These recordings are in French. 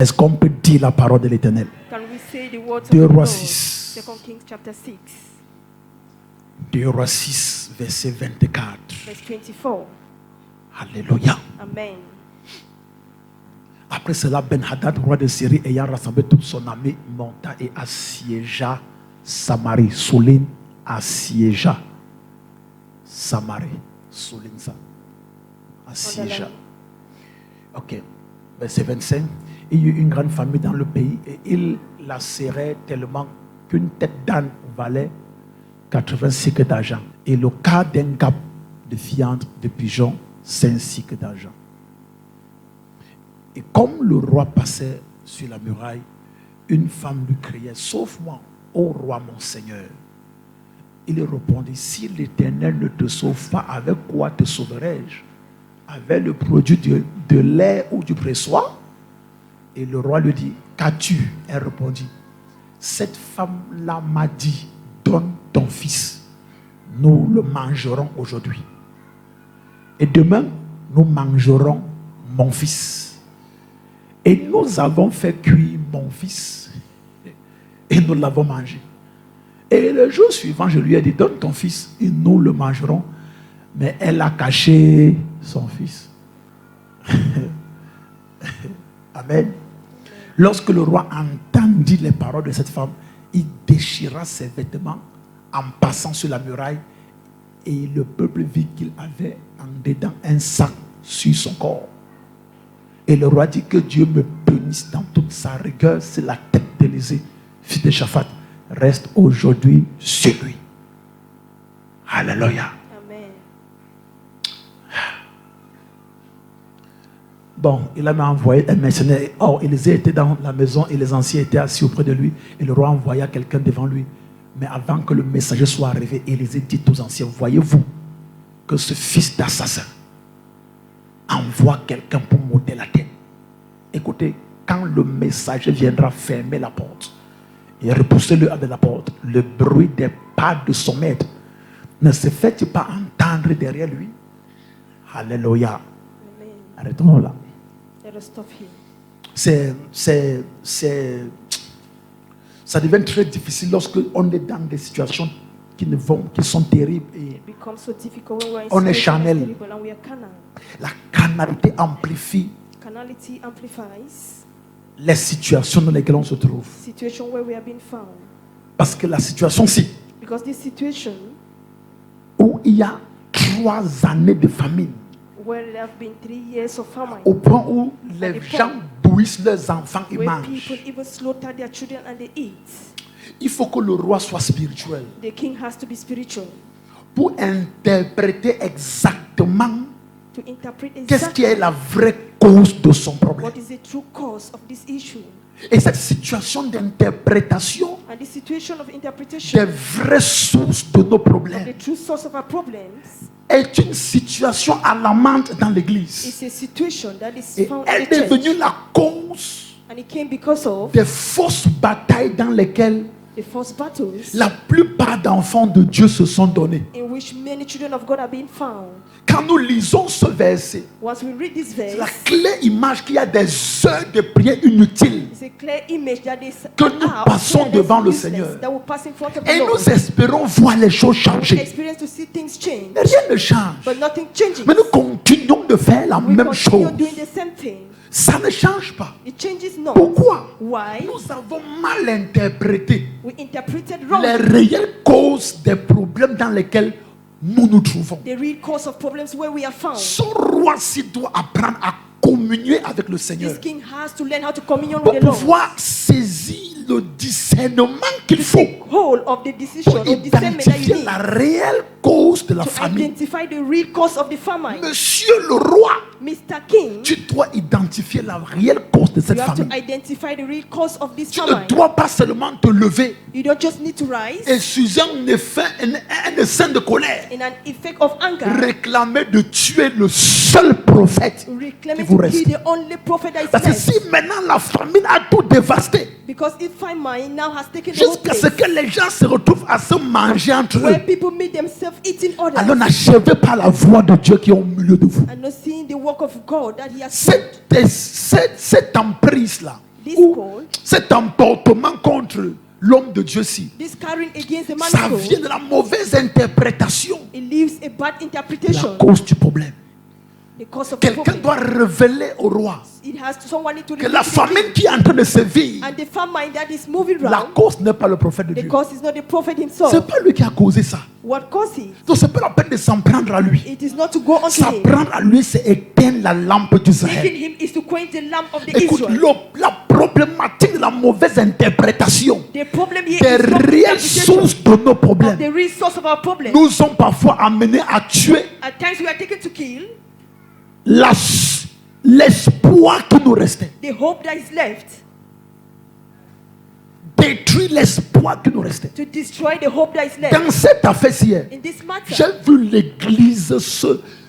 Est-ce qu'on peut dire la parole de l'Éternel? Can we say the words of 2 the Rois Lord? 6. 2 Kings chapter 6, 2 Rois 6, verset 24. verse 24. Alléluia. Amen. Après cela, Ben-Hadad, roi de Syrie, ayant rassemblé toute son armée, monta et assiégea Samarie. Souligne, assiégea Samarie. Souligne ça. Assiégea. Ok. Verset 25. Il y eut une grande famille dans le pays et il la serrait tellement qu'une tête d'âne valait 80 cycles d'argent. Et le quart d'un gap de fiandre de pigeon, 5 cycles d'argent. Et comme le roi passait sur la muraille, une femme lui criait: sauve-moi, ô roi mon Seigneur. Il répondit: si l'Éternel ne te sauve pas, avec quoi te sauverai-je? Avec le produit de lait ou du pressoir? Et le roi lui dit: qu'as-tu? Elle répondit: cette femme-là m'a dit, donne ton fils, nous le mangerons aujourd'hui. Et demain, nous mangerons mon fils. Et nous avons fait cuire mon fils et nous l'avons mangé. Et le jour suivant, je lui ai dit: donne ton fils et nous le mangerons. Mais elle a caché son fils. Amen. Lorsque le roi entendit les paroles de cette femme, il déchira ses vêtements en passant sur la muraille. Et le peuple vit qu'il avait en dedans un sac sur son corps. Et le roi dit: que Dieu me bénisse dans toute sa rigueur. C'est la tête d'Élysée, fils de Shaphat, reste aujourd'hui sur lui. Alléluia. Amen. Bon, il a envoyé un mercenaire. Or, Élysée était dans la maison et les anciens étaient assis auprès de lui. Et le roi envoya quelqu'un devant lui. Mais avant que le messager soit arrivé, Élysée dit aux anciens: voyez-vous que ce fils d'assassin envoie quelqu'un pour m'ôter la tête? Écoutez, quand le messager viendra fermer la porte et repousser-le avec la porte, le bruit des pas de son maître ne se fait-il pas entendre derrière lui? Alléluia. Amen. Arrêtons là. Let us stop here. Ça devient très difficile lorsque on est dans des situations qui sont terribles et It becomes so difficult when we're in on est situation charnel. terrible and we are carnal. La carnalité amplifie Carnality amplifies les situations dans lesquelles on se trouve. situation where we have been found. Parce que la situation-ci, Because this situation où il y a 3 années de famine, where there have been 3 years of famine, au point où les gens bouillissent leurs enfants et where mangent, people even slaughter their children and they eat. il faut que le roi soit spirituel The king has to be spiritual pour interpréter exactement to interpret qu'est-ce qui exactly est la vraie cause de son problème. what is the true cause of this issue. Et cette situation d'interprétation And the situation of des interpretation vraies sources de nos of problèmes the true source of our problems est une situation alarmante dans l'église. is a situation that is Et found elle in est the church. devenue la cause And it came because of des fausses batailles dans lesquelles the false battles la plupart d'enfants de Dieu se sont donnés. in which many children of God have been found. Quand nous lisons ce verset, Once we read this c'est la verse, claire image qu'il y a des heures de prière inutiles it's a clear image that is que nous passons devant le Seigneur. that will pass in front of the Et Lord. nous espérons voir les choses changer. Experience to see things change, Mais rien ne change. but nothing changes. Mais nous continuons de faire la We même continue chose. doing the same thing. Ça ne change pas. It changes not. Pourquoi? Why? Nous avons mal interprété We interpreted les wrongly réelles causes des problèmes dans lesquels nous nous trouvons. the real cause of problems where we are found. Ce roi-ci doit apprendre à communier avec le Seigneur This king has to learn how to communion pour with the Lord. pouvoir saisir le discernement qu'il faut Whole of the decision pour or discernment that you identifier need la réelle cause de la to famille. identify the real cause of the famine. Monsieur le roi, Mr. King, tu dois identifier la réelle cause de cette you have to famille. identify the real cause of this Tu ne famine. dois pas seulement te lever You don't just need to rise et sous un effet, un scène de colère, in an effect of anger, réclamer de tuer le seul prophète qui reclaiming vous to reste. kill the only prophet that is Parce que left. si maintenant la famine a tout dévasté, Because if famine now has taken the whole jusqu'à place, ce que les gens se retrouvent à se manger entre eux, where people meet themselves eating others alors n'achevez pas la voix de Dieu qui est au milieu de vous. and not seeing the work of God that He has put. Cette emprise-là This ou call, cet emportement contre l'homme de Dieu-ci, this carrying against a man's ça soul, vient de la mauvaise interprétation, it leaves a bad la interpretation. cause du problème. The cause of the Quelqu'un problem. doit révéler au roi Someone need to que reveal la to the famine king. qui est en train de sévir, And the famine that is moving la round, cause n'est pas le prophète de the Dieu. cause is not the prophet C'est himself. pas lui qui a causé ça. What causes it? Donc c'est pas la peine de s'en prendre à lui. It is not to go unto S'en him. prendre à lui, c'est éteindre la lampe Taking d'Israël. him is to quench the lamp of the Écoute, Israel. la problématique de la mauvaise interprétation The problem here des is not the réelles interpretation sources de nos of problèmes the real source of our problem. nous sont parfois amenés à tuer At times we are taken to kill l'espoir qui nous restait, the hope that is left, détruire l'espoir qui nous restait. to destroy the hope that is left. Dans cette affaire-ci, In this matter, j'ai vu l'église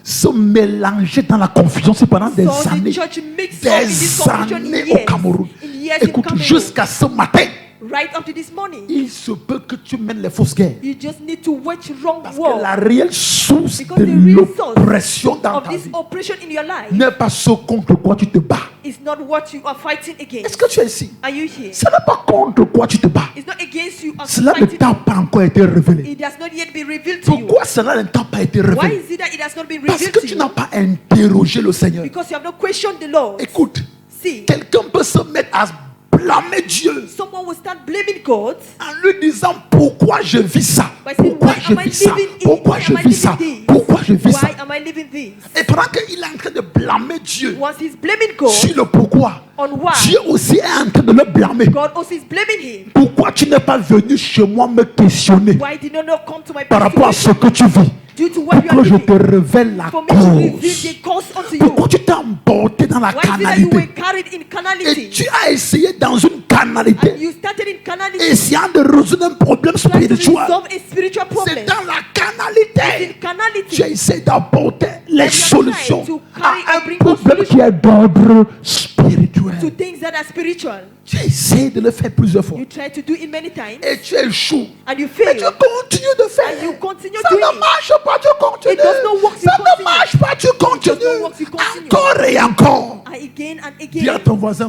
se mélanger dans la confusion pendant des so the années. church mixed up in this Des confusion années au Cameroun. in years in Écoute, Cameroon. jusqu'à ce matin, Right up to this morning, il se peut que tu mènes les fausses guerres. you just need to wage wrong Parce que war. la réelle source Because de the real source l'oppression dans of ta this vie oppression in your life n'est pas ce contre quoi tu te bats. is not what you are fighting Est-ce against. que tu es ici? Are you here? Ce n'est pas contre quoi tu te bats. It's not against you. Cela ne Fighting. t'a pas encore été révélé. It has not yet been revealed to you. Pourquoi cela ne t'a pas été Why révélé? is it that it has not been Parce revealed que to tu you? n'as pas interrogé le Seigneur. Because you have not questioned the Lord. Écoute, See, quelqu'un peut se mettre à blâmer Dieu someone will start blaming God en lui disant pourquoi je vis ça, by saying, pourquoi why je am I vis ça, living it? pourquoi Why je am I vis ça, living this? pourquoi je vis ça. Why am I living this? Et pendant qu'il est en train de blâmer Dieu Once he's blaming God sur le pourquoi, on why, Dieu aussi est en train de le blâmer. God also is blaming him. Pourquoi tu n'es pas venu chez moi me questionner Why did you not come to my par rapport à place ce que tu vis, due to what you pour are que je te living? révèle la For me to reveal cause? the cause unto Pourquoi you. tu t'es emporté dans la Why is it that you were canalité carried in et carnality? tu as essayé dans une And canalité, you started in carnality, essayant de résoudre un problème trying to spirituel? resolve a spiritual problem. C'est dans la In canalité. Tu carnality, essaies d'apporter les And you are solutions trying to carry à and un bring problème out qui est d'ordre to spirituel. things that are spiritual. Tu essaies de le faire plusieurs fois You try to do it many times et tu échoues. and you Et fail. tu continues de faire. And you continue Ça doing ne it. marche pas, tu continues. It does not work, you Ça ne continue. marche pas, tu does not continues. work, you continue. Encore et encore. And again and Dis à again. ton voisin,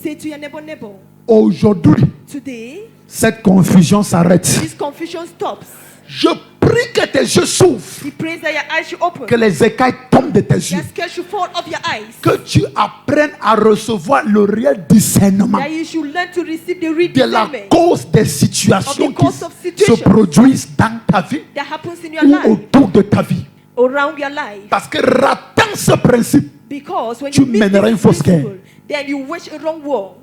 Say to your neighbor, aujourd'hui, today, cette confusion s'arrête. this confusion stops. Je prie que tes yeux s'ouvrent, He prays that your eyes should open. que les écailles tombent de tes yeux, Your scales should fall off your eyes. que tu apprennes à recevoir le réel discernement That you should learn to receive the real de la discernment cause des situations Of the cause of qui se situations produisent dans ta vie that happens in your ou life, autour de ta vie. around your life. Parce que ratant ce principe, Because when Tu you miss mèneras une this fausse guerre. principle, then you wage a wrong war.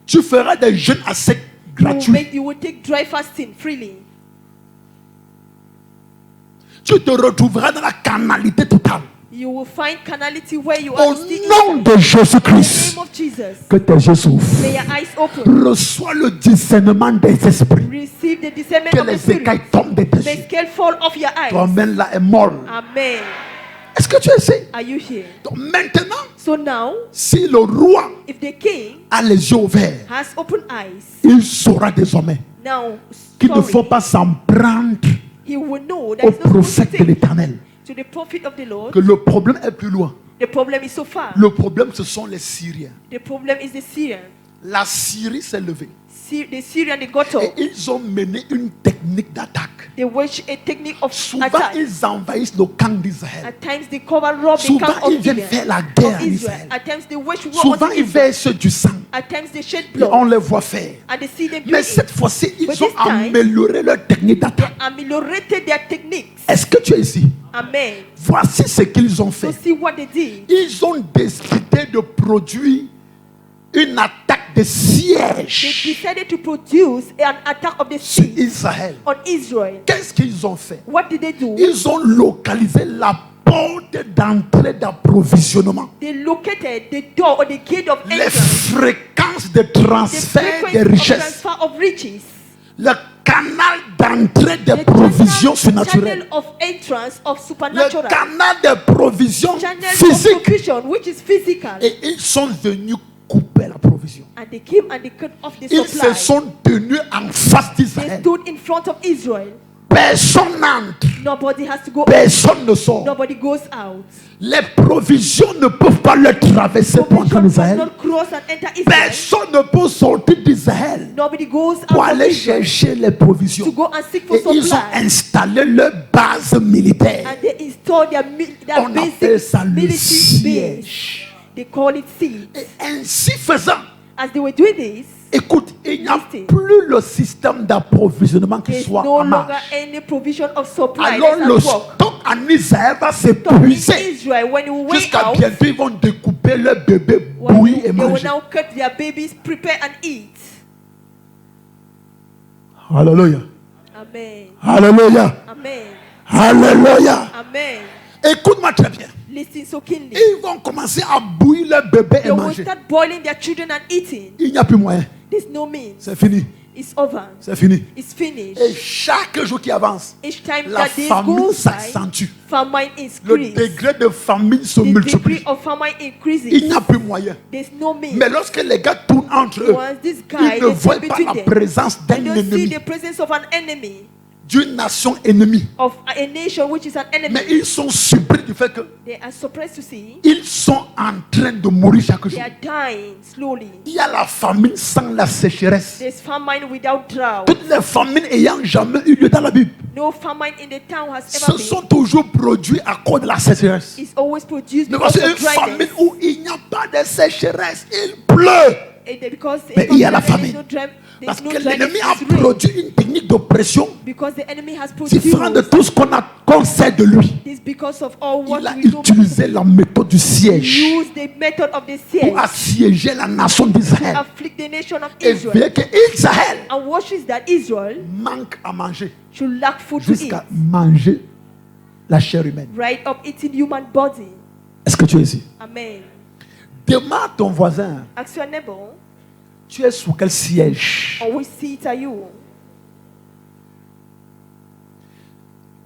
tu feras des jeûnes à sec gratuits. You will take dry fasting freely. Tu te retrouveras dans la carnalité totale. You will find carnality where you are Au still nom in de the Jésus-Christ, name of Jesus. que tes yeux s'ouvrent. May your eyes open. Reçois le discernement des esprits. Receive the discernment Que of the les spirit. écailles tombent de tes The yeux. scale fall off your eyes. Toi-même là est mort. Amen. Est-ce que tu essaies? Are you here? Donc maintenant, So now, si le roi if the king a les yeux ouverts, has open eyes, il saura désormais now qu'il ne faut pas s'en prendre he will know that au it's not supposed to prophète de take l'Éternel. to the prophet of the Lord. Que le problème est plus loin. The problem is so far. Le problème, ce sont les Syriens. The problem is the Syrian. La Syrie s'est levée. The Syrian, they got Et up. ils ont mené une technique d'attaque. They wage a technique of Souvent, attack. ils envahissent le camp d'Israël. At times they cover rob the Souvent, camp of ils viennent faire la guerre en Israel. Israël. At times they wage war Souvent, on ils Israel. versent du sang. At times they shed Et on blood. les voit faire. And they see them do Mais it. cette fois-ci, ils But ont this time, amélioré leur technique They d'attaque. ameliorated their techniques. Est-ce que tu es ici? Amen. Voici ce qu'ils ont So fait. see what they did. Ils ont décidé de produire une attaque de They siège decided to produce an attack of the sur sea Israël. on Israel. Qu'est-ce qu'ils ont fait? What did they do? Ils ont localisé la porte d'entrée d'approvisionnement. They located the door or the gate of Les entrance, fréquences de the transfert des frequency of richesses. transfer of riches, Le canal d'entrée des the provisions channel surnaturelles. of entrance of Le supernatural, canal des provisions channel of physiques. provision, which is physical. Et ils sont venus couper la provision. And they came and they cut off the Ils se supply. sont tenus en face They d'Israël. stood in front of Israel. Personne n'entre. Nobody has to go. Personne ne sort. Nobody goes out. Les provisions ne peuvent pas le traverser pour entrer en Provision does Israël. not cross and enter Israel. Personne ne peut sortir d'Israël Nobody goes out pour of aller Israel chercher les provisions. to go and seek for Et ils ont supply. installé leur base militaire. And they install their On appelle basic ça le military base. siège. They call it siege. Et ainsi faisant, As they were doing this, écoute, il n'y a Listen. plus le système d'approvisionnement qui there's soit no en longer marche. any provision of supply. Alors that's le at work. stock en Israël va So in s'épuiser. Israel, when you wait Jusqu'à out, bientôt, ils vont découper leur bébé, when bouillir et they will manger. now cut their babies, prepare and eat. Alléluia. Amen. Alléluia. Amen. Alléluia. Amen. Écoute-moi très bien. Listen so keenly. Ils vont commencer à bouillir leur bébé et They will manger. start boiling their children and eating. Il n'y a plus moyen. There's no means. C'est fini. It's over. C'est fini. It's finished. Et chaque jour qui avance, Each time la that days famine goes by, s'accentue. famine Le increases. degré de famine se The multiplie. degree of famine Il increases. n'y a plus moyen. There's no means. Mais lorsque les gars tournent entre eux, Once this guy, ils ne they voient sit pas between la them, présence d'un they don't see ennemi, the presence of an enemy, d'une nation ennemie. of a nation which is an enemy. Mais ils sont surpris du fait They are surprised to see qu'ils sont en train de mourir chaque they jour. are dying slowly. Il y a la famine sans la sécheresse. There's famine without drought. Toutes les famines ayant jamais eu lieu dans la Bible No famine in the town has se ever been. sont toujours produits à cause de la sécheresse. It's always produced Mais because voici une of dryness. famine où il n'y a pas de sécheresse, il pleut. Because Mais il y a la there's famine. no dry- Parce there's que no l'ennemi dryness, a it's rain. produit une technique d'oppression Because the enemy has produced différente de tout ce qu'on sait de lui. this because of all what Il a we know. utilisé la méthode du siège Use the method of the siege pour assiéger la nation to d'Israël. afflict the nation of Et Israel. bien que Israël And what is that Israel manque à manger should lack food to eat, jusqu'à manger la chair humaine. right up eating human body. Est-ce que tu es ici? Amen. Demande à ton voisin, Ask your neighbor, tu es sous quel siège? on which seat are you?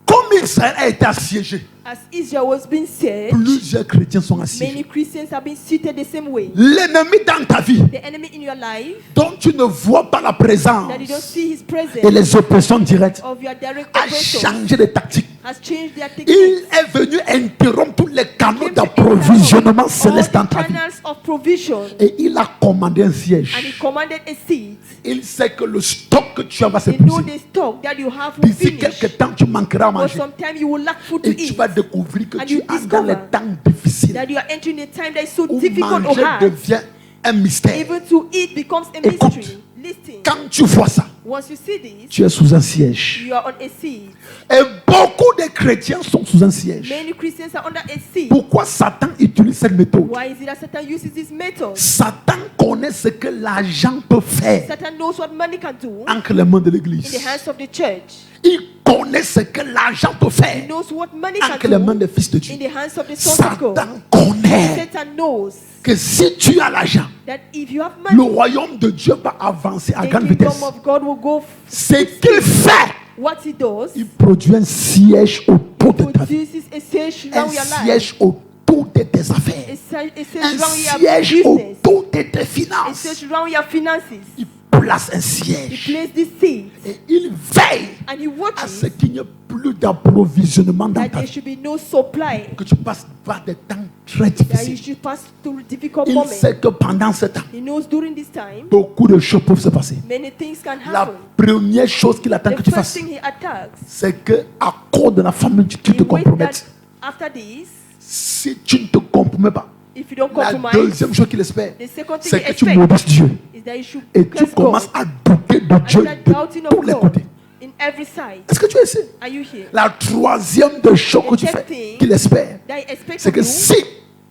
Comme Israël a été assiégé, As Israel was being sieged, plusieurs chrétiens sont many assiégés. Christians have been seated the same way. L'ennemi dans ta vie, The enemy in your life, dont tu ne vois pas la présence that you don't see his presence, et les oppressions directes, of your direct a oppressors, changé de tactique. has changed their Il techniques. est venu interrompre tous les canaux Came to d'approvisionnement interrupt céleste all dans the ta vie. channels of provision, Et il a commandé un and he siège. commanded a seat. Il sait que le stock que tu as va They know s'épuiser. the stock that you have will D'ici finish. quelque temps, tu manqueras à For manger. some time you will lack food to Et tu eat. vas découvrir que And tu you es dans discover les temps difficiles That you are entering a time that is so où difficult to manger have. devient un mystère. Even to eat becomes a Écoute. mystery. Listen, Quand tu vois ça, once you see this, tu es sous un siège. you are on a seat. Et beaucoup de chrétiens sont sous un siège. Many Christians are under a seat. Pourquoi Satan utilise cette méthode? Why is it that Satan uses this method? Satan connaît ce que l'argent peut faire Satan knows what money can do entre les mains de in the l'église. hands of the church. Il connaît ce que l'argent peut He faire knows what money can entre les mains do des fils de Dieu. in the hands of the sons of God. Satan connaît Satan knows que si tu as l'argent, that if you have le money, royaume de Dieu va avancer à the grande kingdom vitesse. of God will go. Ce qu'il fait, What he does, il produit un siège autour de ta vie. produces a siege Un around your life. siège autour de tes affaires. A siege Un around your siège business. autour de tes A finances. siege around your finances. Il place un He siège. places this seed Et il veille and he à watches ce qu'il n'y ait plus d'approvisionnement dans that ta there vie. should be no supply, Que tu passes par des temps très that you difficiles. should pass through difficult Il moments. sait que pendant ce temps, He knows during this time, beaucoup de choses peuvent se passer. many things can La happen. première chose qu'il attend que The tu first fasses, thing he attacks, c'est que à cause de la famille, tu he te waits that compromettes. after this, Si tu ne te compromets pas, if you don't la compromise, deuxième chose qu'il espère, the second thing c'est he que tu expects maudisses Dieu. is that you should Et tu curse commences God à douter de and Dieu start de doubting tous of les God côtés. in every side. Est-ce que tu es ici? Are you here? La troisième de choses que tu fais, qu'il espère, That he expects c'est of que you si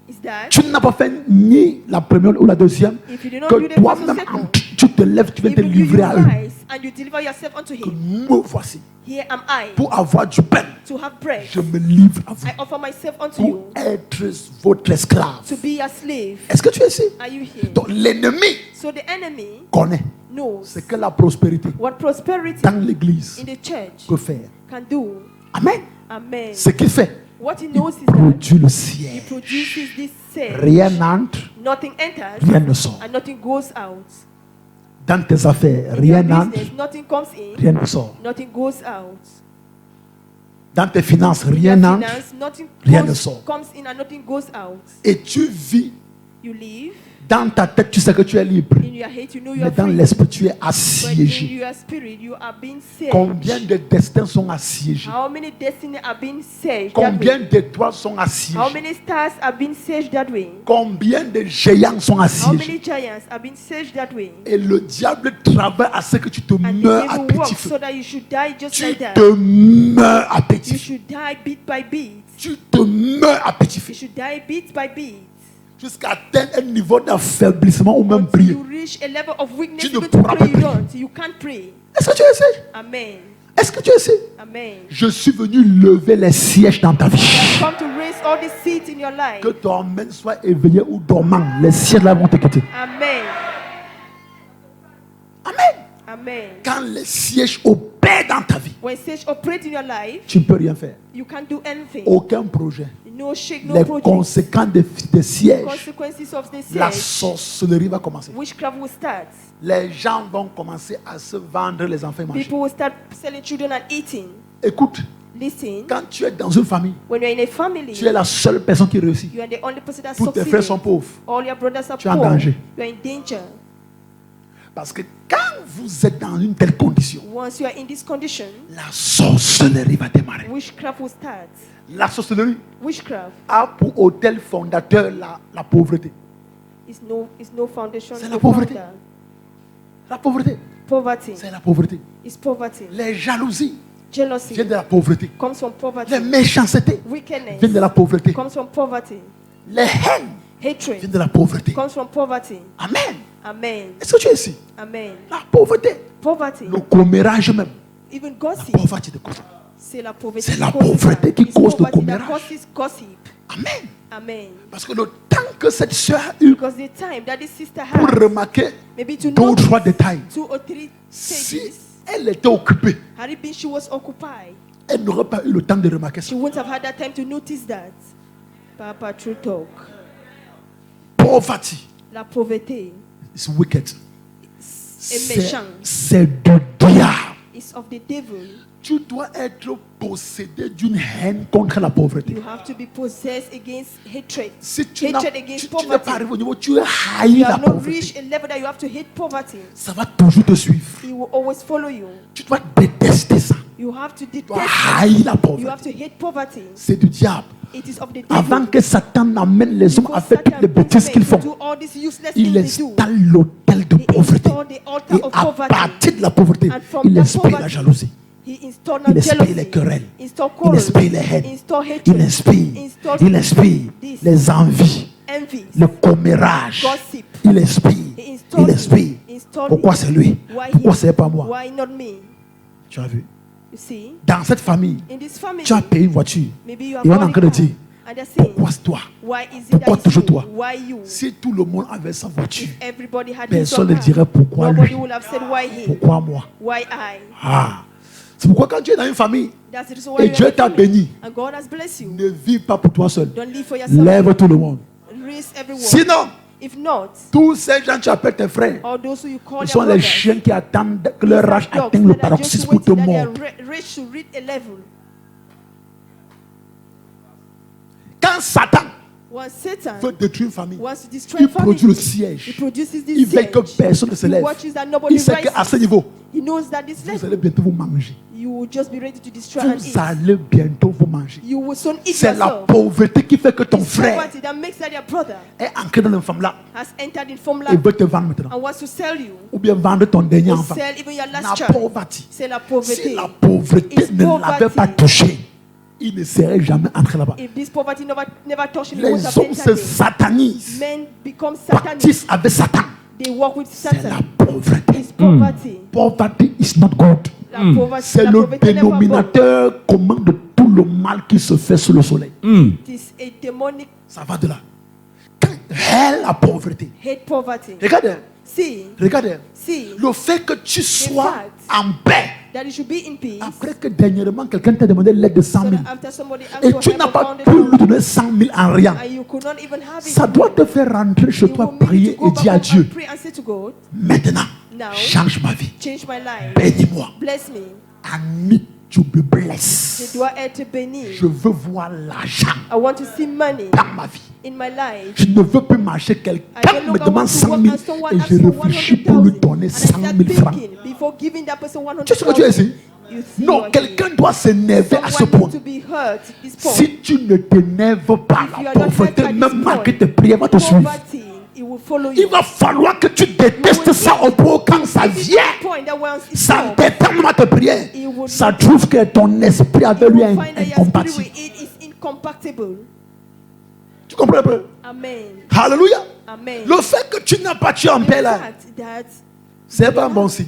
is that tu n'as pas fait ni la première ou la deuxième, if you do not do que the first or toi-même, second, tu te lèves, tu viens te even you livrer à eux. rise and you deliver yourself unto Que him. me voici. Here am I Pour avoir du pain, to have bread. je me livre à vous. I offer myself unto Pour you être votre esclave. to be a slave. Est-ce que tu es ici? Are you here? Donc l'ennemi So the enemy connaît knows ce que la prospérité what prosperity dans l'église in the church peut faire. can do. Amen. Amen. Ce qu'il fait, What he il knows is that produit le he ciel. produces this siege. Rien n'entre, Nothing enters rien ne sort. and nothing goes out. Dans tes affaires, In rien your n'entre, business, nothing comes in, rien ne sort. nothing goes out. Dans tes finances, In rien your n'entre. finance, nothing rien ne sort. comes in and nothing goes out. Et tu vis You live dans ta tête, tu sais que tu es libre. in your head, you know you Mais are dans free. l'esprit, tu es But in assiégé. your spirit, you are being saved. Combien de destins sont assiégés? How many destiny are being saved that Combien way? d'étoiles sont How assiégées? many stars are being saved that way? Combien de géants sont How assiégés? many giants are being saved that way? Et le diable travaille à ce que tu te And the meurs à devil petit works feu. so that you should die just Tu like that. te meurs à petit You feu. should die bit by bit. Tu te meurs à petit feu. You should die bit by bit. Jusqu'à atteindre un niveau d'affaiblissement ou même Until prier. you reach a level of weakness, Tu ne even to pourras pray, pas you prier. don't. You can't pray. Est-ce que tu essaies? Amen. Est-ce que tu essaies? Amen. Je suis venu lever les sièges dans ta vie. Come to raise all the seeds in your life. Que ton main soit éveillé ou dormant, les sièges là vont te quitter. Amen. Amen. Amen. Quand les sièges opèrent dans ta vie, When sage operate in your life, tu ne peux rien faire. you can't do anything. Aucun projet. No shake, no Les project. conséquences des sièges, Consequences of the la siege, sorcellerie va commencer. witchcraft will start. Les gens vont commencer à se vendre les enfants et manger. People will start selling children and eating. Écoute, Listen, quand tu es dans une famille, when you're in a family, tu es la seule personne qui réussit. you are the only person that Tous tes frères succeeds. sont pauvres. All your brothers are Tu es en poor. danger. You are in danger. Parce que quand vous êtes dans une telle condition, Once you are in this condition, la sorcellerie va démarrer. witchcraft will start. La sorcellerie Witchcraft a pour autel fondateur la pauvreté. is no foundation. C'est no la pauvreté. founder. La pauvreté, Poverty c'est la pauvreté. is poverty. Les jalousies Jealousy viennent de la pauvreté. comes from poverty. Les méchancetés Wickedness viennent de la pauvreté. comes from poverty. Les haines Hatred viennent de la pauvreté. comes from poverty. Amen. Amen. Est-ce que tu es ici? Amen. La pauvreté, Poverty, le commérage même. even La gossip, pauvreté de quoi? c'est la pauvreté. C'est la qui causes pauvreté that. qui It's cause le poverty that commérage. causes gossip. Amen. Amen. Parce que le temps que cette soeur a eu Because the time that this sister pour had, remarquer maybe to 2 ou notice 3 détails, 2 or 3 si stages, elle était occupée, had it been she was occupied, elle n'aurait pas eu le temps de remarquer she ça. wouldn't have had that time to notice that. Papa, true talk. Poverty La pauvreté is wicked. est méchant. C'est du diable. It's of the devil. Tu dois être possédé d'une haine contre la pauvreté. You have to be possessed against hatred. Si tu n'as Hatred against tu n'es pas poverty. arrivé au niveau, tu haïs You la have not reached pauvreté. a level that you have to hate poverty. Ça va toujours te suivre. He will always follow you. Tu dois détester ça. You have to Tu dois detest. haïr la You have pauvreté. to hate poverty. C'est du diable. It is of the devil. Avant que Satan n'amène les hommes à Before faire toutes Satan les brings bêtises men qu'ils to font, do all these useless il things they do. installe l'autel de He pauvreté. installed the altar Et of à poverty. partir de la pauvreté, And from il that inspire la poverty, jalousie. He installed Il now inspire jealousy. les querelles. Install Il quarrels. inspire les haines. Install hatred. Il inspire. Install this. Les envies, Envy. le commérage. Gossip. Il inspire. He installed Il inspire. it. Installed Pourquoi it. c'est lui? Why Pourquoi he? c'est pas moi? Why not me? Tu as vu? You see, Dans cette famille, in this family, tu as payé une voiture. maybe you have Et on est en already train de car, dire, and they're saying, pourquoi c'est toi? why is it Pourquoi that toujours it's you? toi? Why you? Si tout le monde avait sa voiture, If everybody had his personne own ne car, dirait pourquoi nobody lui, would have said why he, pourquoi moi. why I. Ah. C'est pourquoi quand tu es dans une famille That's the reason why et you're Dieu in a t'a family, béni, and God has blessed you. ne vis pas pour toi seul. Don't live for yourself. Lève tout le monde. Raise everyone. Sinon, If not, tous ces gens que tu appelles tes frères, all those who you call ce their sont les brothers, chiens qui attendent que these leur are rage dogs atteigne le that are just paroxysme pour te waiting that they are mordre. ready to reach a level. Quand Satan Once Satan veut détruire une famille, wants to destroy il a family, produit le he siège. produces this Il veut que siege. personne ne se He lève. watches that nobody Il sait qu'à ce rises. niveau, He knows that this vous level, allez bientôt vous manger. you will just be ready to destroy and Vous eat. allez bientôt vous manger. You will soon eat C'est la yourself. pauvreté qui fait que ton It's frère poverty that makes that your brother est ancré dans une femme là has entered in formula et veut te vendre maintenant. and wants to sell you. Ou bien vendre ton dernier Or enfant. sell even your La last child. pauvreté. C'est la Si pauvreté. la pauvreté It's ne l'avait poverty. pas touché, il ne serait jamais entré là-bas. If this poverty never touched him, he Les wouldn't have hommes se entered it. satanisent, Men become satanic. practicent avec Satan. They walk with C'est la Satan. pauvreté. It's poverty. Poverty is not good. La pauvreté, C'est la le pauvreté n'est pas bonne. dénominateur commun de tout le mal qui se fait sous le soleil. It is a demonic Ça va de là. Quand est la pauvreté? hate poverty. Regardez, See, regardez. see Le fait que tu sois fact, en paix, that you should be in peace. après que dernièrement quelqu'un t'a demandé l'aide de 100 So 000, that after somebody asks et for tu help n'as of pas 100,000 pu lui donner 100 000 en rien, and you could not even have it, ça doit te faire rentrer chez you toi, will need prier to go et back dire à home Dieu, and pray and say to God, maintenant, Now, change ma vie, change my life. bénis-moi, Bless me. to be blessed. Je dois être béni. Je veux voir l'argent I want to see money dans ma vie. in my life. Je ne veux plus marcher. I Quelqu'un no me longer demande want to 100 work 000 and someone et asks je for réfléchis pour lui 100,000 donner and I 100 start 000 francs. thinking before giving that person Tu sais ce que tu es 100,000. ici? You see Non, what quelqu'un doit s'énerver à ce someone point. needs to be hurt at this point. Si tu ne t'énerves pas, If you la are not pauvreté, hurt at même this malgré point, tes prières, va te suivre. poverty, it will follow Il you. va falloir que tu détestes ça au point où quand ça This is vient, the point that once it's ça solved, détermine tes prières. it will Ça not- trouve que ton esprit you avec lui will est find that your spirit incompatible. with it is incompatible. Tu comprends un peu? Amen. Alléluia. Amen. Le fait que tu n'as pas tué en The paix là, fact that c'est pas un bon signe.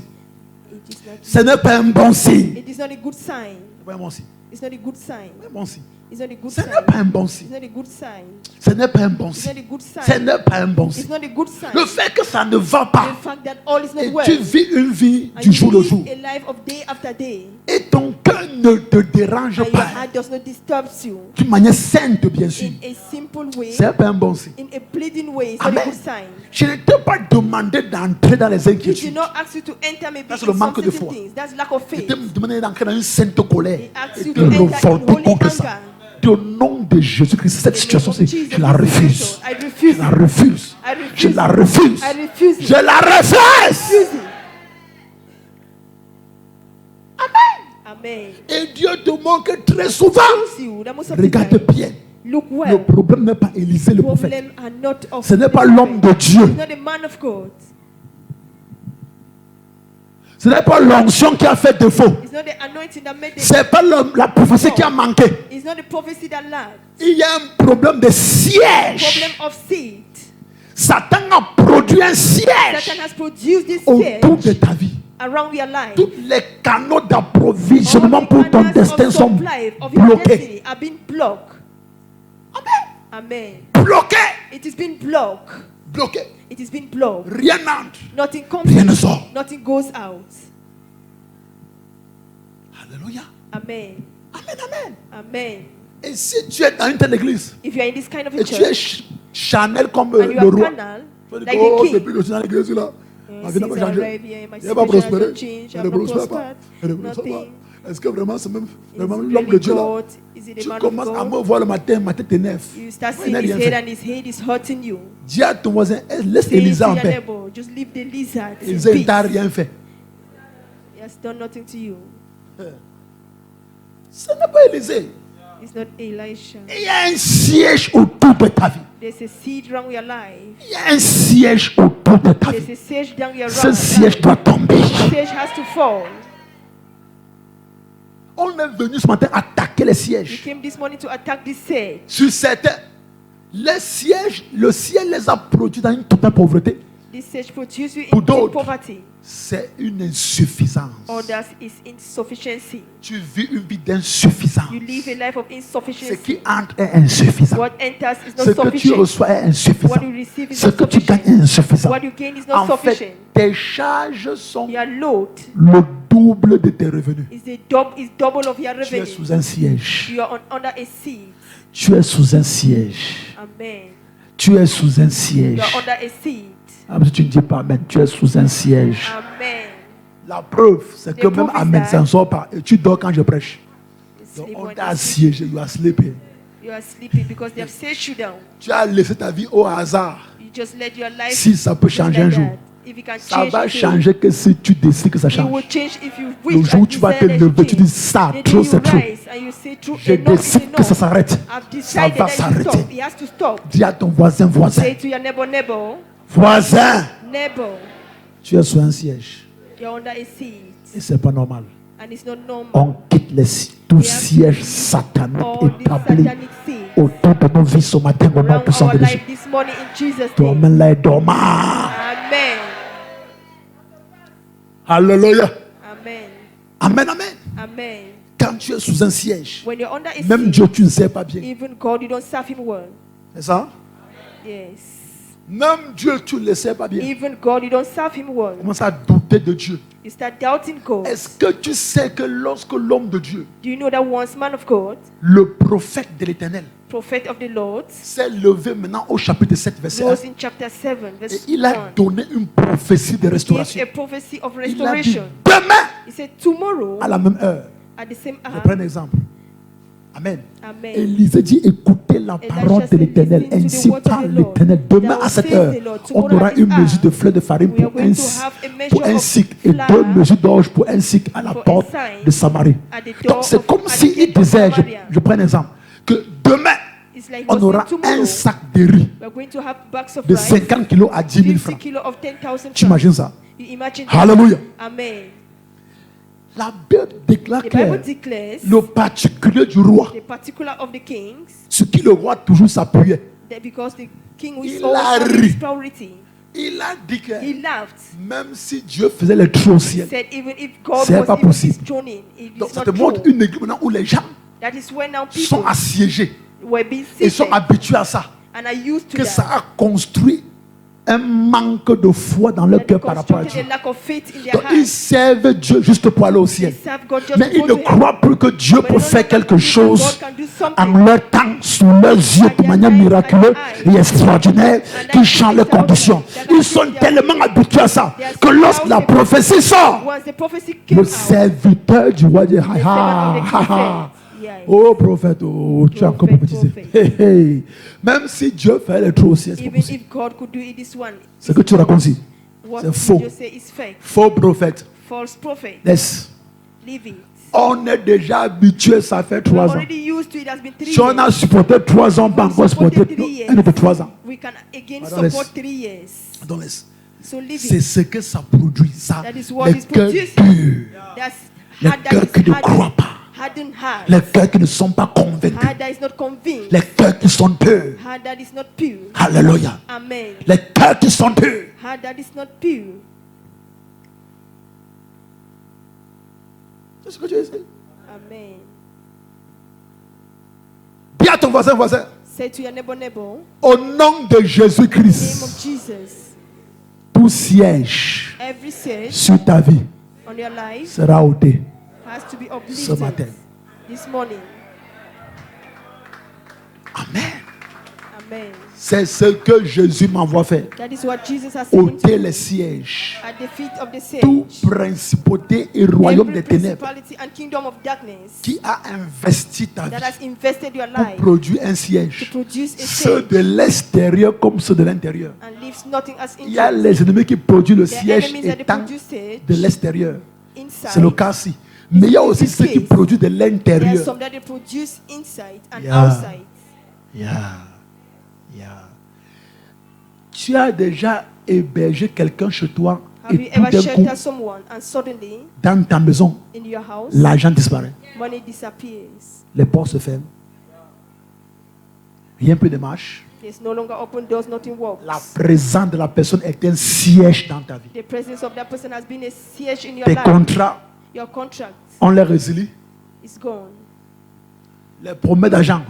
it is not, Ce n'est pas un bon signe. it is not a good sign. C'est pas un bon signe. It's not a good sign. C'est pas un bon signe. It's not a good Ce sign. n'est pas un bon It's signe. not a good sign. Ce n'est pas un bon It's not signe. a good Ce sign. n'est pas un bon It's signe. not a good sign. Le fait que ça ne va The pas fact that all is not et well. tu vis une vie And du you jour le live jour a life of day after day. et ton cœur ne te dérange And your pas heart does not disturb you d'une manière sainte, bien sûr, in a simple way, c'est pas un bon signe. in a pleading way. It's not a Amen. good sign. Je ne t'ai pas demandé d'entrer dans les He did inquiétudes. not ask you to enter maybe That's in le some manque de certain foi. things. That's lack of Je faith. t'ai demandé d'entrer dans une sainte colère He asks et you de to enter in révolter holy contre ça. anger. Au nom de Jésus-Christ, cette In the situation, name of c'est- Jesus, je la this refuse. situation, I refuse Je la it. refuse. I refuse Je la it. refuse. I refuse it. Je la refuse. Refuse it. Amen. Et Dieu te manque très souvent. Shows you that most of the Regarde time, bien. look Le well. problème n'est pas Élisée le prophète. Problem are not of Ce n'est the pas l'homme de prophet. Dieu. It's not the man of God. Ce n'est pas l'onction qui a fait défaut. It's not the anointing that made Ce it. n'est pas la prophétie qui a manqué. It's not the prophecy that lacked. Il y a un problème de siège. Problem of seed. Satan a produit un siège Satan has produced this autour de siege ta vie. around your life. Tous les canaux All d'approvisionnement the pour ton canals destin of sont supply of your bloqués. destiny are being blocked. Amen. Bloqués. It is being blocked. Bloqués. It is being blocked. Rien n'entre. Nothing comes Rien in. ne sort. Nothing goes out. Alléluia. Amen. Amen, amen. Amen. Et si tu es dans une telle église If you are in this kind of a et tu es church Chanel comme and you le are roi, carnal, tu vas dire like que, oh, the king, depuis que je suis dans l'église là, ma vie n'a since pas I changé. arrived here, my Elle n'a pas situation prospéré. hasn't changed, Elle I ne have not prospère pas. prospered, Elle ne prospère pas. nothing. Est-ce que vraiment c'est même Is vraiment it l'homme de really Dieu là? God? Is it a Tu man of commences à me God? voir le matin, ma tête t'énerve. You start Ouais, seeing il n'a his rien head fait. and his head is hurting you. Dis à ton voisin, laisse Say to Élisa en your paix. neighbor, just leave the lizard in Élisa il peace. t'a rien fait. He has done nothing to you. Ce n'est pas Élisée. It's not Elisha. Il y a un siège autour de ta vie. There's a seed around your life. Il y a un siège autour de ta There's vie. a siege down your Ce road. siège doit tomber. The siege has to fall. On est venu ce matin attaquer les We sièges. came this morning to attack this siege. Sur certains, les sièges, le ciel les a produits dans une totale pauvreté. This siege produces you Pour in d'autres. poverty. C'est une insuffisance. Others is insufficiency. Tu vis une vie d'insuffisance. You live a life of Ce qui insufficiency. entre est insuffisant. What enters is Ce not que tu sufficient. reçois est insuffisant. What you receive is Ce not que tu gagnes est sufficient. insuffisant. What you gain is not En sufficient. fait, tes charges sont Your load le double de tes revenus. is double of your Tu es revenue. sous un siège. You are under a seed. Tu es sous un siège. Amen. Tu es sous un You siège. are under a seed. Ah, mais tu ne dis pas amen. Tu es sous un siège. Amen. La preuve, c'est que The même proof is amen, that- ça ne sort pas. Et tu dors quand je prêche. You Donc, sleep on when t'a you sleep. assiégé, you are sleeping. You are sleeping because they have set you down. Tu as laissé ta vie au hasard. You just let your life. Si ça peut just changer like un jour, that. If you can ça change va it, changer que si tu décides que ça it change. will change if you Le wish. jour où and tu vas te desire that you lever, tu change. dis ça, The day trop you c'est trop. rise and you say, "True, Je enough is décide que ça enough." s'arrête. I've Ça decided va that it s'arrêter. stop. It has to stop. Dis à ton voisin, voisin, Say to your neighbor, voisin, neighbor, tu es sous un siège. you're under a seed. Et c'est pas normal. And it's not normal. On quitte tout We have siège to satanique All this établi satanic seed autour de nos vies ce matin au nom around puissant our de Jésus. life this morning in Jesus' Ton name. main là est dormant. Amen. Alléluia. Amen. Amen, amen. Amen. Quand tu es sous un siège, When you're under a même seed, Dieu, tu ne sais pas bien. even God, you don't serve Him well. C'est ça? Yes. Même Dieu, tu ne le sais pas bien. Even God, you don't serve Him well. Commence à douter de Dieu. You start doubting God. Est-ce que tu sais que lorsque l'homme de Dieu, Do you know that once man of God, le prophète de l'Éternel, prophet of the Lord, s'est levé maintenant au chapitre 7, verset 1, rose in chapter 7, et verse il a 1, donné une prophétie de gave restauration. a prophecy of Il a dit restoration. demain He said, tomorrow, à la même heure, At the same Je hour, prends un exemple. Amen. Amen. Élisée dit, écoutez la parole de said, l'Éternel. listen to the Ainsi word of parle the Lord. l'Éternel. Demain Thou à cette says heure, the Lord, on tomorrow aura at this une mesure hour, de fleur de farine we are pour going un, to have a measure pour un of cycle et flour 2 mesures d'orge pour un cycle à la for a porte sign de Samarie. at the Donc door c'est of- comme at the s'il gate of disait, Samaria. je prends un exemple, que demain, It's like on was aura saying tomorrow, un sac de riz we are going to have bags of de rice, 50 kilos à 10 000 50 francs. kilo of 10,000 Tu imagines ça? You imagine that? Alléluia. Amen. La Bible déclare The clair Bible declares le particulier du roi, the particular of the kings, sur qui le roi toujours s'appuyait. that because the king Il is a always ri. his priority. Il a dit que He laughed. même si Dieu faisait les trous au He ciel, said even if God C'est was pas even possible. disjoining, it donc is ça not te montre true. une église maintenant où les gens That is when now sont people assiégés were being et sont seated habitués à ça. and are used to Que that. ça a construit un manque de foi dans leur That they cœur par rapport à Dieu. constructed a lack of faith in their Donc ils hearts. servent Dieu juste pour aller au They ciel. serve God just Mais to ils go ne to heaven. croient plus que Dieu But peut they no faire longer quelque believe that chose God can do en something leur temps, sous leurs yeux, de manière miraculeuse et extraordinaire, qui change les conditions. Ils sont tellement habitués à ça que lorsque la prophétie sort, once the prophecy came le out. serviteur du roi dit, The servant of the king said, yeah. oh prophète, oh, tu as encore prophétisé. Hey, hey. Même si Dieu fait les trous au ciel, c'est pas Even possible. if God could do it this one, Ce que tu racontes ici, what c'est faux. you say is fake. Faux prophète. False prophet. Laisse. Leave it. On est déjà habitué, ça fait We're 3 ans. already used to it. It has been 3 Si on a years. supporté 3 ans, pas We encore supporté supported 3 years. un de 3 ans. We can again Pardon, support laisse. 3 years. Donc laisse. So leave C'est it. ce que ça produit, ça. That is what Les is cœurs produced. durs, That's les heart that cœurs qui is ne croient pas, hardened heart. les cœurs qui ne sont pas convaincus, Heart that is not convinced. les cœurs qui sont purs. Heart that is not pure. Alléluia. Amen. Les cœurs qui sont purs. Heart that is not pure. C'est ce que tu as dit. Amen. Dis à ton voisin, Say to your neighbor, au nom de name of Jésus-Christ, Jesus, tout siège every siege sur ta vie on your life sera ôté. has to be Ce matin. uplifted this morning. Amen. Amen. C'est ce que Jésus m'envoie faire. That is what Jesus has said him to Ôter do. les sièges. At the feet of the Toute sage. principauté et royaume Every des ténèbres principality and kingdom of darkness qui a investi ta that vie has invested your pour life produire un to siège. produce a Ceux sage de l'extérieur comme ceux de l'intérieur. and leaves nothing as Il y a interest. les ennemis qui produisent le The siège enemies that they étant produce sage de l'extérieur. inside. C'est le cas-ci. Mais il y a aussi ceux qui produisent de There are l'intérieur. some that they produce inside and Yeah. outside. Yeah. Tu as déjà hébergé quelqu'un chez toi Have you et tout ever d'un coup, sheltered someone and suddenly dans ta maison, in your house l'argent disparaît. money disappears? Les portes se ferment. Rien ne de marche. There's no longer open doors, nothing works. La présence de la personne est un siège dans ta vie. The presence of that person has been a siege in your Tes life. contrats, Your contract on les résilie. is gone. Les promesses d'argent,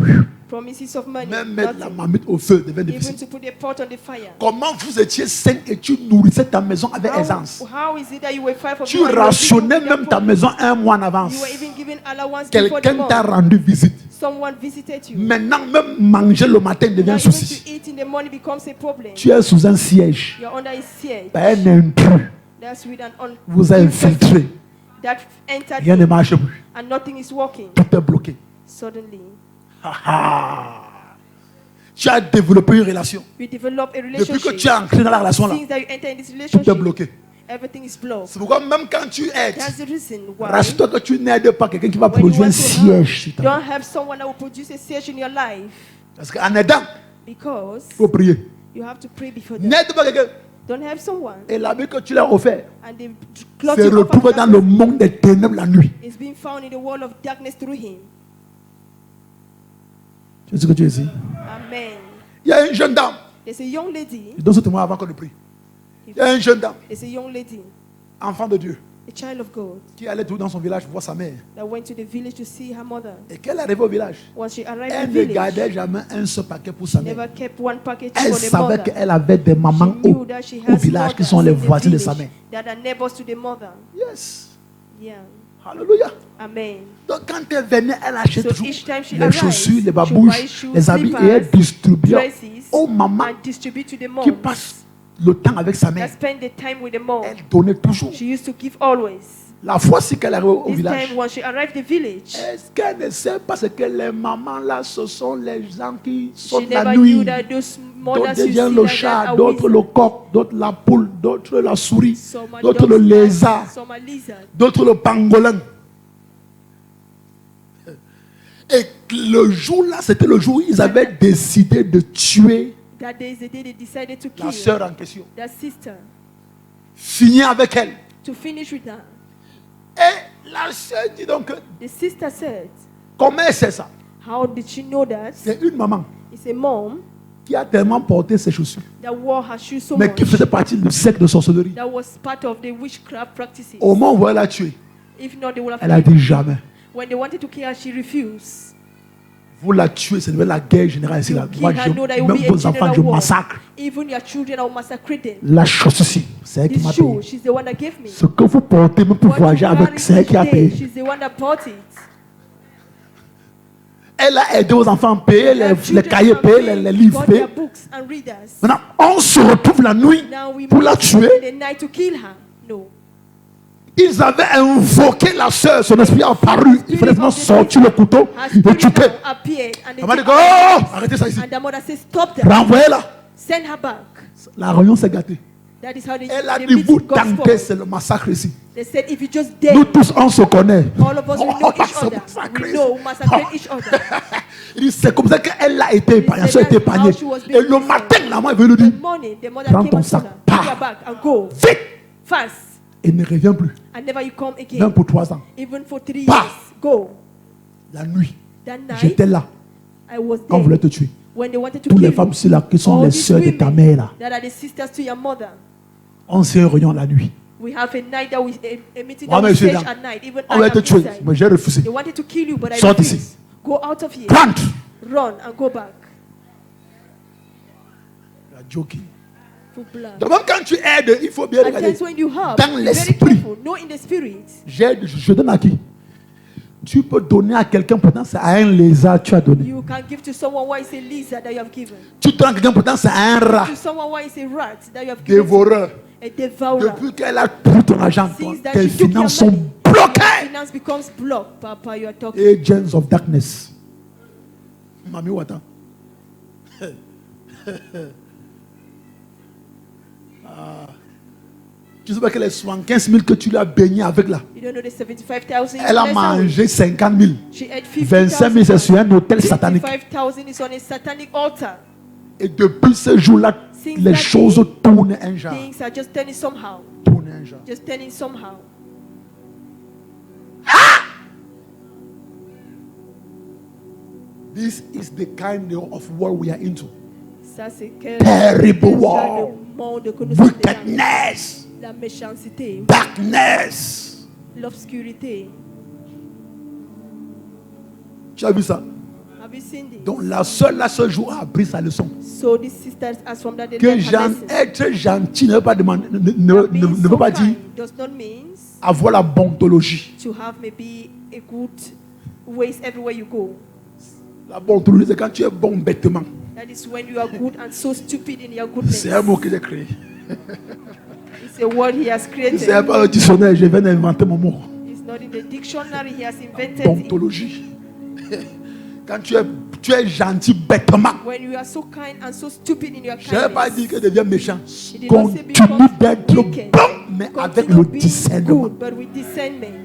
Promises of money, même mettre la nothing. marmite au feu devient Even difficile. to put a pot on the fire. Comment vous étiez sain et tu nourrissais ta maison avec aisance? How is it that you were five of Tu you and you were rationnais giving même ta that maison un mois en pot? avance. You were even given allowance before the Quelqu'un t'a month. rendu visite. Someone visited you. Maintenant, même manger le matin devient Now un even souci. to eat in the morning becomes a problem. Tu es sous un siège. You're under a siege. Par un intrus That's with an vous a infiltré. that entered Rien ne in marche plus. and nothing is working. Tout est bloqué. Suddenly, Ah, ah. Tu as développé une relation. you develop a Depuis que relationship. tu es entré dans la relation là, Since that you enter in this tout est relationship, bloqué. everything is blocked. C'est pourquoi même quand tu aides, That's the reason why rassure-toi que tu n'aides pas quelqu'un qui va when you produire un want to siège sur help, ta don't vie. have someone that will produce a siege in your life, Parce qu'en aidant, because il faut prier. you have to pray before them. N'aide pas quelqu'un. Don't have someone Et l'habit que tu leur as offert and they se clothe you up retrouve dans le monde des ténèbres la nuit. is being found in the world of darkness through him. Tu sais ce que tu as dit? Amen. Il y a une jeune dame. There's a young lady. Je donne ce témoin avant qu'on le prie. Il y a une jeune dame, There's a young lady, enfant de Dieu, a child of God, qui allait tout dans son village voir sa mère. that went to the village to see her mother. Et qu'elle arrivait au village, Once she arrived in elle the ne village, gardait jamais un seul paquet pour sa never mère. kept one package Elle for the savait mother. qu'elle avait des mamans She knew au that she au has village qui mothers sont les in the voisins de sa village mère. that are neighbors to the mother. Yes. Yeah. Alléluia. Amen. Donc quand elle venait, elle achetait So toujours each time she les arrives, chaussures, les she babouches, buys shoes, les habits et slippers, elle distribuait dresses, aux mamans and distribute to the qui moms passent le temps avec sa that mère. spend the time with the mom. Elle donnait toujours. She used to give always. La fois si qu'elle arrive au This village, time when she arrived the village, est-ce qu'elle ne sait pas ce que les mamans là, ce sont les gens qui she sautent la never nuit. knew that those D'autres mothers you deviennent see le like that chat, are d'autres le wizards. coq, d'autres la poule, d'autres la souris, Some are d'autres le dogs, lézard, some are lizards. d'autres le pangolin. Et le jour là, c'était le jour où ils avaient décidé de tuer That day is the day they decided to la kill sœur en question. their sister, Finir avec elle. to finish with her. Et la sœur dit donc, The sister said, comment elle sait ça? how did she know that? C'est une maman It's a mom qui a tellement porté ses chaussures, that wore her shoes so mais much. qui faisait partie du secte de sorcellerie. That was part of the witchcraft practices. Au moment où elle a tué, If not, they would have elle a killed dit her. jamais. When they wanted to kill her, she refused. Vous la tuez, c'est la guerre générale ici. Là. You Moi, kill her, know that it will même be a vos enfants, general je war. massacre. Even your children, I will massacre them. La chaussure, c'est elle qui m'a This payé. shoe, she's the one that gave me. Ce que vous portez, même pour What you voyager avec, carry c'est elle qui a each day, payé. she's the one that bought it. Elle a aidé aux enfants à payer Their les children cahiers, have payer paid les livres. for Payer. their books and readers. Maintenant, on se retrouve la nuit Now we pour la meet tuer. in the night to kill her. No. Ils avaient invoqué la sœur, son esprit a apparu. Il fallait vraiment sortir le couteau Her et spirit tuer. now appeared and, they Elle m'a dit, take oh, her back. arrêtez ça ici. And the mother says, stop that. Renvoyez-la. Send her back. La réunion s'est gâtée. That is how they, Elle a they dit, meet vous God's tentez, fault. c'est le massacre ici. They said, if you just dare, Nous tous, on se connaît. all of us, we know On va each se other. massacrer We ici. know, we massacre each other. Il dit, c'est comme ça qu'elle a été épargnée. Elle a été épargnée. Et le matin, la maman est venue The dire, morning, the mother prends came ton and sac, told her, pars. take her back and go vite. fast. Et ne revient plus. And never you come again. Même pour 3 ans. Even for 3 Pars. years. Go. La nuit, That night, j'étais là. I was On voulait te there. tuer. When they wanted to Toutes kill les femmes you, ici là qui sont all les these sœurs de ta women mère là. that are the sisters to your mother. On s'est réunis la nuit. We have a night that we a meeting Moi, that we monsieur, search là, at night. Even on I voulait am te tuer. inside. Mais j'ai refusé. They wanted to kill you, but I Sors refused. d'ici. Go out of here. Rentre. Run and go back. La joking. For blood. Donc même quand tu aides, il faut bien At regarder. times when you help, Dans be very l'esprit. careful. No, in the spirit. J'aide, je donne à qui? Tu peux donner à quelqu'un, pourtant c'est à un lézard que tu as donné. You can give to someone why it's a lizard that you have given. Tu donnes à quelqu'un, pourtant c'est à un rat, To someone why it's a rat that you have given. dévoreur. A devourer. Depuis qu'elle a pris ton argent, Since that tes she took finances your sont money, bloquées. finance becomes blocked. Papa, you are talking. Agents of darkness. Mami Wata. Tu sais pas que les 75 000 que tu l'as baigné avec là, You don't know the 75,000. elle a mangé 50 000. She ate 25 000 c'est sur un hôtel satanique. 55,000 is on a satanic altar. Et depuis ce jour-là, Since les that choses day, tournent un genre. Things are just turning somehow. Tournent un genre. Just turning somehow. This is the kind of world we are into. Ça, c'est que Terrible le war. monde que nous sommes dedans. Wickedness. La méchanceté, Darkness. l'obscurité. Tu as vu ça? Have you seen this? Donc la seule jour a appris sa leçon. So these sisters, as from that they Que learned her lesson. être gentil ne veut pas demander, That being ne veut so pas dire kind does not mean avoir la bontologie. to have maybe a good ways everywhere you go. La bontologie, c'est quand tu es bon bêtement. That is when you are good and so stupid in your goodness. C'est un mot que j'ai créé. It's a word he has created. C'est pas le dictionnaire, je viens d'inventer mon mot. It's not in the dictionary, he has invented it. Bontologie. Quand tu es gentil bêtement. When you are so kind and so stupid in your Je n'ai pas dit kindness, que deviens méchant. He did not say Continue become d'être wicked. bon, mais avec continue le being discernement. good, but with discernment.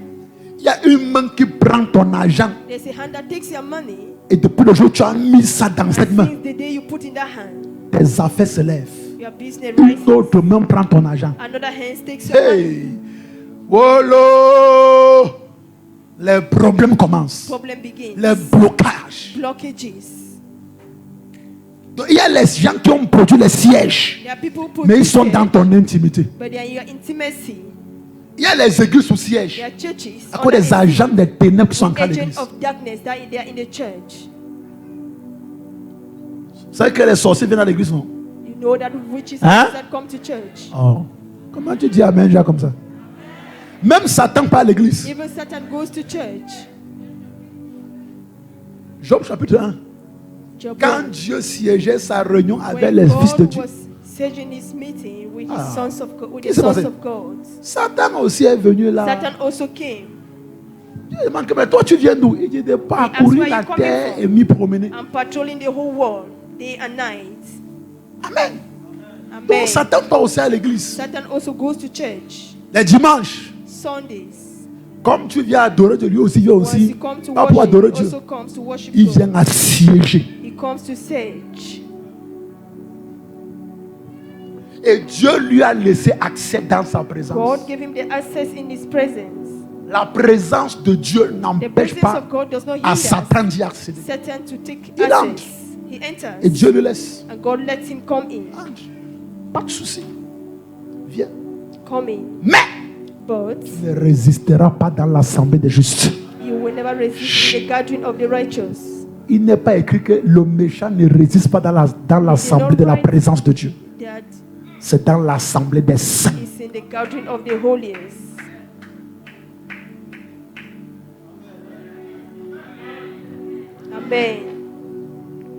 Il y a une main qui prend ton argent There's a hand that takes your money. et depuis le jour où tu as mis ça dans cette main, Since the day you put in that hand, tes affaires se lèvent. your business Une rises. autre main prend ton argent. Another hand takes your money. Hey! Wolo! Les problèmes commencent. Problem begins. Les blocages. Blockages. Donc, il y a les gens qui ont produit les sièges, There are people who put mais ils sont there, dans ton intimité. but they are in your intimacy. Il y a les églises sous siège. There are churches À cause des agents des ténèbres qui sont encore à agents l'église. of darkness that they are in the church. Vous savez que les sorciers viennent à l'église, non? You know that witches Hein? that come to church. Oh. Comment tu dis amen déjà comme ça? Même Satan pas à l'église. Even Satan goes to church. Job chapitre 1. Job Quand 1. Dieu siégeait sa réunion avec When les fils de God Dieu, was staging his meeting with Ah. his sons of God, with the Qu'est-ce qui s'est sons passé? of God. Satan aussi est venu là. Satan also came. Il demande que, mais toi tu viens d'où? Il dit de parcourir where la you coming terre from. et m'y promener. And patrolling the whole world day and night. Amen. Amen. Donc Satan va aussi à l'église. Satan also goes to church Les dimanches. Sundays. Comme tu viens adorer Dieu, lui aussi vient Once aussi. he comes to Pas pour worship, adorer he Dieu. also comes to worship Il God. vient assiéger. He comes to search. Et Dieu lui a laissé accès dans sa présence. God gave him the access in his presence. La présence de Dieu The n'empêche presence pas of God does not à hinder Satan d'y accéder. Satan to take Il entre. access. He enters. Et Dieu le laisse. And God lets him come in. Entre. Pas de souci. Viens. Come in. Mais But tu ne résisteras pas dans l'assemblée des justes. you will never resist in the gathering of the righteous. Il n'est pas écrit que le méchant ne résiste pas dans l'assemblée de la présence de Dieu. That C'est dans l'assemblée des saints. is in the gathering of the holiest. Amen.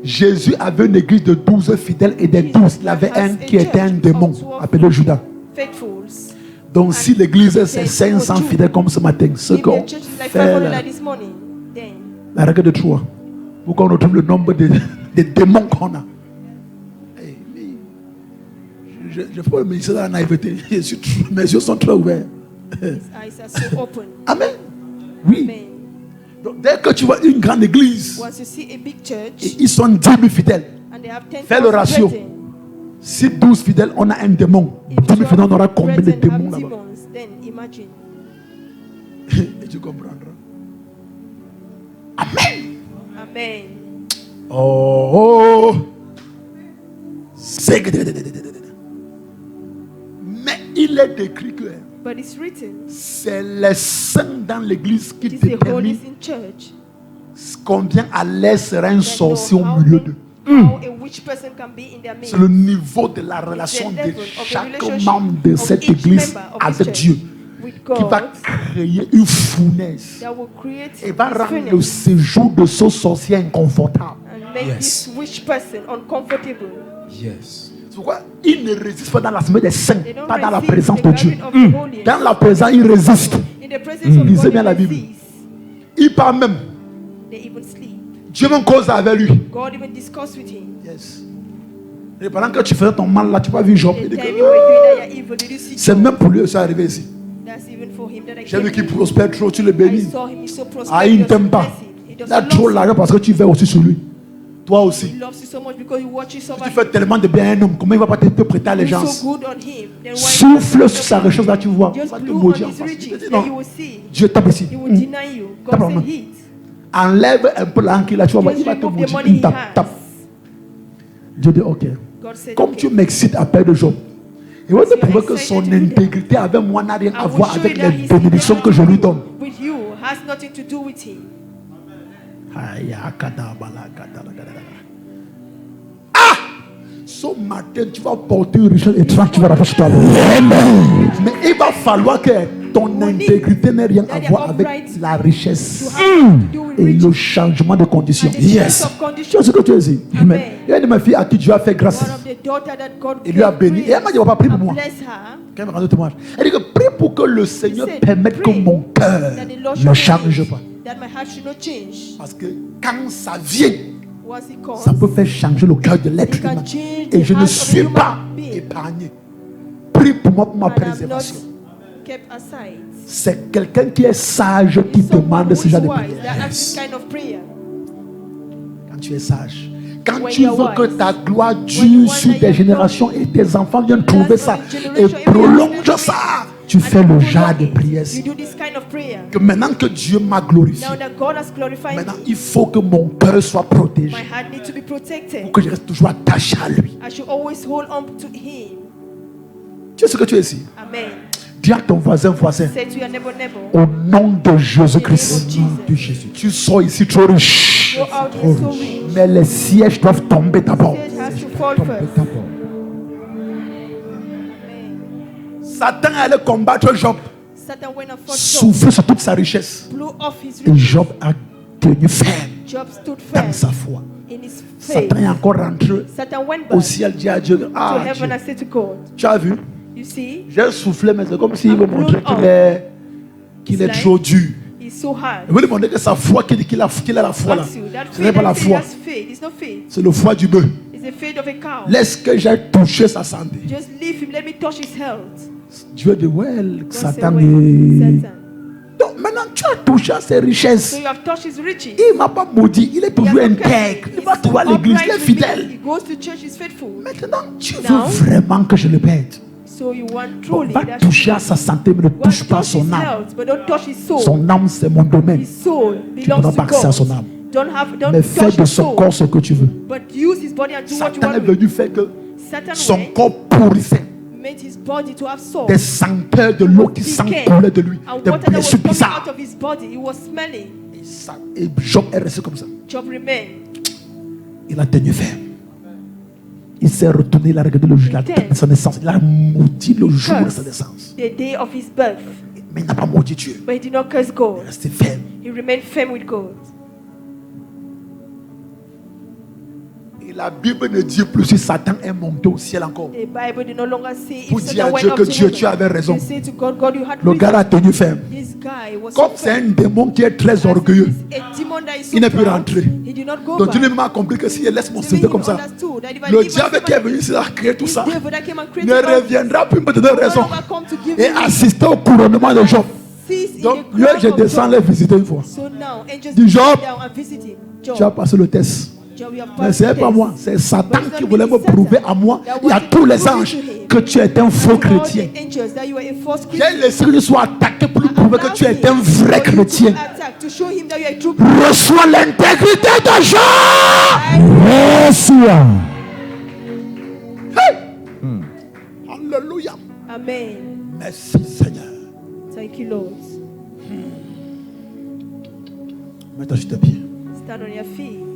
Jésus avait une église de 12 fidèles et des 12. Il avait un qui était un démon appelé Judas. Faithfuls. Donc si l'église c'est 500 fidèles comme ce matin, ce If qu'on the church is like fait 500 là, like this morning, then la règle de 3, pour qu'on retrouve le nombre de démons qu'on a. Hey, je ne fais pas le ministère de la naïveté. Mes yeux sont très ouverts. his eyes are so open. Amen. Oui. Amen. Donc, dès que tu vois une grande église, Once you see a big et church ils sont 10 000 fidèles. and they have 10,000 Fais le ratio. brethren, Si 12 fidèles, on a un démon. if 10 000 fidèles, on aura 12 combien de brethren démons have là-bas? demons, then imagine. Et tu comprendras. Amen. Amen. Oh. Mais il est décrit que But it's written, c'est les saints dans l'église qui it is the déterminent holies in church combien à l'aise sera un that sorcier know au milieu d'eux. how a witch person can be in their midst. C'est le niveau de la relation de level of the chaque relationship membre de of cette each église member of this avec church Dieu with qui va God créer une fournaise that will create et va this rendre le furnace séjour de ce sorcier inconfortable. and make Yes. this witch person uncomfortable. Yes. C'est pourquoi il ne résiste pas dans l'assemblée des saints, They don't pas dans la resist présence the de Dieu. gathering of the holiest. Dans la présence, il résiste. In the presence of Lisez God, bien la they Bible. resist. Il parle même. They even sleep. Dieu même cause avec lui. God even discussed with him. Yes. Et pendant que tu faisais ton mal là, tu n'as pas vu Job. The Il dit time que, you were doing that you're evil, did you see c'est Job? même pour lui que ça arrivé ici. That's even for him that I J'ai came vu qu'il here. prospère trop, tu le I bénis. saw him, he's so prosperous. Ah, il ne t'aime pas. He Il a doesn't trop love l'argent parce que tu veilles aussi sur lui. Toi you. aussi. He loves you so much because he watches Tu over fais tellement de bien à un homme, comment il ne va pas te prêter You're allégeance? so good on him. Then why Souffle sur sa richesse là, tu vois. Il just va te blew on maudire en his face. riches, Il dit then you non, will see. Dieu tape ici. He will deny you. God Tape en said main. hit. Enlève un peu l'argent qu'il a, tu vas voir, Just il va te remove the maudire. money Il he tape, has. tape. Dieu dit ok. God said, Comme okay. tu m'excites à peur de Job, il va te You're prouver que excited son to do that. intégrité avec moi n'a rien I à will voir show avec you that les his bénédictions que je lui donne. with you has nothing to do with him. Ah! Ce matin, tu vas porter une richesse étrange, tu vas rattacher toi. Mais il va falloir que ton intégrité n'ait rien à voir avec la richesse To have to do with et riches le changement de conditions. and the change Yes. of Tu conditions. vois ce que tu as dit? Amen. Il y a une de mes filles à qui Dieu a fait grâce. One of the daughter that God Il lui a gave béni. Et elle m'a dit, on va prier pour and moi. bless her. Quand elle m'a rendu témoignage, elle dit que prie pour que le Seigneur said, permette que pray mon cœur That the Lord ne should change change, pas. that my heart should not change. Parce que quand ça vient, Once it comes, ça peut faire changer le cœur de l'être It can humain. change Et the je ne heart of suis a human pas being. épargné. Prie pour moi, pour ma and I'm not préservation. kept aside. C'est quelqu'un qui est sage qui It's someone demande who ce is genre de wise prière. that asks this kind of prayer. Quand tu es sage. Quand When tu you're veux que wise. ta gloire When you dure want sur that des your générations et tes enfants viennent trouver ça for the et generation, prolonge everyone ça, else tu And fais you le do genre not de eat. prière. You do this kind of prayer. Que maintenant que Dieu m'a glorifié, Now that God has glorified maintenant me, il faut que mon cœur soit protégé. my heart needs to be protected. Pour que je reste toujours attaché à lui. I should always hold on to Him. Tu sais ce que tu es ici? Amen. Dis à ton voisin, Say to your neighbor, au nom de Jésus-Christ, In the name of Jesus. tu sors ici trop riche. Go out here so rich. Mais les sièges doivent tomber d'abord. It has to fall first. Amen. Satan allait combattre Job, Satan went and fought Job, souffler sur toute sa richesse. blew off his Et riches. Job a tenu ferme Job stood dans firm sa foi. In his faith, Satan est encore rentré Satan went au back ciel, dit à Dieu, to ah heaven Dieu, and said to God, tu as vu, you see, j'ai soufflé, mais c'est comme s'il veut I'm montrer blown qu'il est It's trop dur. he's so hard. Il veut lui montrer que sa foi, qu'il a la foi là. Wants you. That Ce n'est faith pas la that he foi, has faith. It's not faith. c'est le foie du bœuf. It's the faith of a cow. Laisse que j'aille toucher sa santé. Just leave him. Let me touch his health. Dieu dit, ouais, God said, Satan "Wait, est... Satan. Donc maintenant tu as touché à ses richesses. So you have touched his riches. Il ne m'a pas maudit, il est He toujours has not cursed intègre. me. Il va He's trouver à l'église, il est upright with me. fidèle. He goes to church. He's faithful. Maintenant, tu veux Now, vraiment que je le perde. So you want On truly va that toucher à sa santé, mais ne you want touche to pas touch son his âme. health, but don't touch his soul. Son âme, c'est mon domaine. His soul Tu n'auras belongs pas to accès à son âme. God. Don't Mais fais touch de his son soul, corps ce que tu veux. but use his body and do what you Satan est want with. venu faire que Satan son went, corps pourrissait. made his body to have soul. Des senteurs de l'eau qui s'encoulaient de lui. And Des water that was blessures coming bizarres. out of his body, it was smelling. Et Job est resté comme ça. Job remained. Il a tenu ferme. Il s'est retourné, il a regardé le jour de sa naissance. Il a maudit le jour de sa naissance. The day of his birth. Mais il n'a pas maudit Dieu. But he did not curse Il God. est resté ferme. He remained firm with God. Et la Bible ne dit plus si Satan est monté au ciel encore. The Bible did no longer say Pour if dire à Satan Dieu went que up to Dieu, heaven. tu avais raison. He said to God, God, you had Le gars reason. a tenu ferme. This guy was Comme so c'est firm. un démon qui est très orgueilleux, A demon that is so il n'est plus proud, rentré. he did not go Donc Dieu back. lui m'a compris que si je laisse mon So CV he comme ça, understood that if I le leave my diable qui est servant, venu ici a créé tout this ça devil that came and created ne all this reviendra plus me donner will no raison longer come to give et me assister au couronnement de Job. cease in Donc the là, crown je of descends Job. les visiter une fois. So now, angels Dis, Job, come down and visit him. Tu as Job, passé le test. Job, you have Mais passed ce n'est the pas test. moi, c'est Satan But it's qui not voulait me, me it's Satan prouver à moi that et à wanted tous to les prove anges to him que tu es un faux to all chrétien. the angels that you are a false J'ai Christian. laissé que tu sois attaqué pour lui prouver que tu es un vrai For you to chrétien. attack, to show him that you are a true Christian. Reçois l'intégrité de Job. Reçois. Hey. Alléluia. Amen. Merci Seigneur. Thank you, Lord. Mets-toi sur tes pieds. Stand on your feet.